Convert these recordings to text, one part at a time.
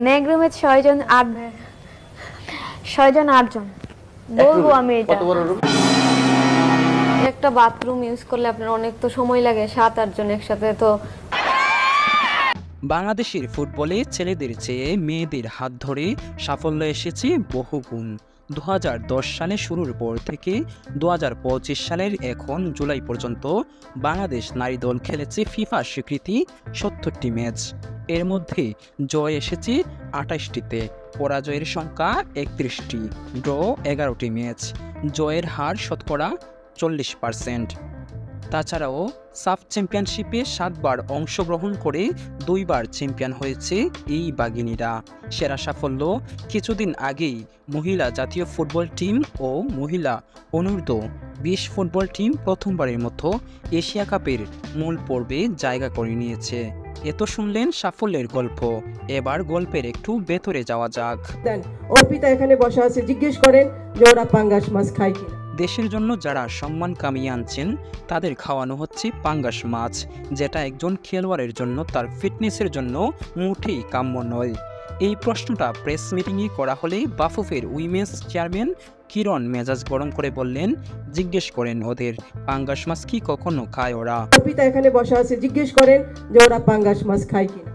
নেগ্রোমের ৬ জন ৮ জন বলবো আমি এটা। একটা বাথরুম ইউজ করলে আপনার অনেক তো সময় লাগে, ৭-৮ জন একসাথে তো। বাংলাদেশের ফুটবলে ছেলেদের চেয়ে মেয়েদের হাত ধরে সাফল্য এসেছে বহুগুণ। ২০১০ সালে শুরুর পর থেকে ২০২৫ সালের এখন জুলাই পর্যন্ত বাংলাদেশ নারী দল খেলেছে ফিফা স্বীকৃতি ৭০টি ম্যাচ। এর মধ্যে জয় এসেছে ২৮টিতে, পরাজয়ের সংখ্যা ৩১টি, ড্র ১১টি ম্যাচ। জয়ের হার শতকরা ৪০%। তাছাড়াও সাফ চ্যাম্পিয়নশিপে ৭ বার অংশগ্রহণ করে ২ বার চ্যাম্পিয়ন হয়েছে এই বাঘিনীরা। সেরা সাফল্য কিছুদিন আগেই মহিলা জাতীয় ফুটবল টিম ও মহিলা অনূর্ধ্ব-২০ ফুটবল টিম প্রথমবারের মতো এশিয়া কাপের মূল পর্বে জায়গা করে নিয়েছে। এত শুনলেন সাফল্যের গল্প, এবার গল্পের একটু ভেতরে যাওয়া যাক। ওর পিতা এখানে বসা আছে, জিজ্ঞেস করেন যে ওরা পাঙ্গাস মাছ খায় কিনা। দেশের জন্য যারা সম্মান কামিয়ে আনছেন তাদের খাওয়ানো হচ্ছে পাঙ্গাস মাছ, যেটা একজন খেলোয়াড়ের জন্য তার ফিটনেসের জন্য মোটেই কাম্য নয়। এই প্রশ্নটা প্রেস মিটিংয়ে করা হলে বাফুফের উইমেন্স চেয়ারম্যান কিরণ মেজাজ গরম করে বললেন, জিজ্ঞেস করেন ওদের পাঙ্গাস মাছ কি কখনো খায় ওরা। ওর পিতা এখানে বসা আছে, জিজ্ঞেস করেন যে ওরা পাঙ্গাস মাছ খায় কিনা।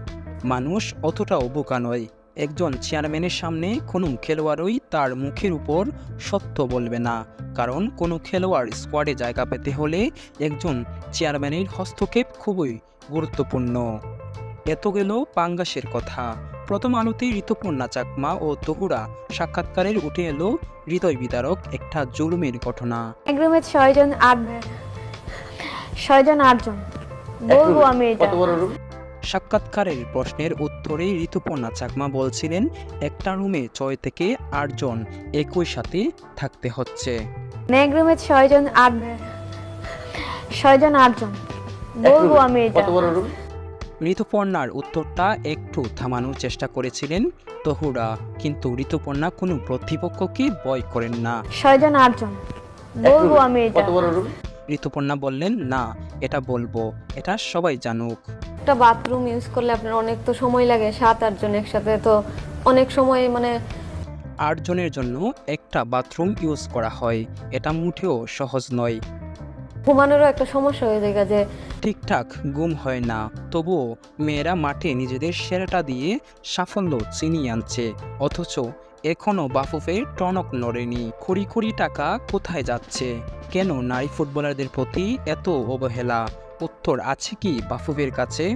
মানুষ অতটাও বোকা নয়। একজন চেয়ারম্যানের সামনে কোনো খেলোয়াড়ই তার মুখের উপর সত্য বলবে না, কারণ কোনো খেলোয়াড় স্কোয়াডে জায়গা পেতে হলে একজন চেয়ারম্যানের হস্তক্ষেপ খুবই গুরুত্বপূর্ণ। এত গেল পাঙ্গাসের কথা। প্রথম আলোতে ঋতুপর্ণা চাকমা ও তহুরা সাক্ষাৎকারের উঠে এলো হৃদয় বিদারক একটা জুলুমের ঘটনা। নেগ্রোমের ৬ জন ৮ জন বলবো আমি এটা। সাক্ষাৎকারের প্রশ্নের উত্তরে ঋতুপর্ণা চাকমা বলছিলেন, একটা রুমে ৬ থেকে ৮ জন একই সাথে থাকতে হচ্ছে। নেগ্রোমের ৬ জন ৮ জন বলবো আমি এটা। ঋতুপর্ণার উত্তরটা একটু থামানোর চেষ্টা করেছিলেন তহুরা, কিন্তু ঋতুপর্ণা কোনো প্রতিপক্ষকে ভয় করেন না। ৬ জন ৮ জন বলবো আমি এটা। ঋতুপর্ণা বললেন, না এটা বলবো, এটা সবাই জানুক। একটা বাথরুম ইউজ করলে আপনার অনেক তো সময় লাগে, ৭-৮ জন একসাথে তো অনেক সময় ৮ জনের জন্য একটা বাথরুম ইউজ করা হয়, এটা মোটেও সহজ নয়। ঘুমানোরও একটা সমস্যা হয়ে যায় যে ঠিকঠাক ঘুম হয় না, তবুও মেয়েরা মাঠে নিজেদের সেরাটা দিয়ে সাফল্য ছিনিয়ে আনছে, অথচ এখনও বাফুফের টনক নড়েনি। কোটি কোটি টাকা কোথায় যাচ্ছে? কেন নারী ফুটবলারদের প্রতি এত অবহেলা? উত্তর আছে কি বাফুফের কাছে?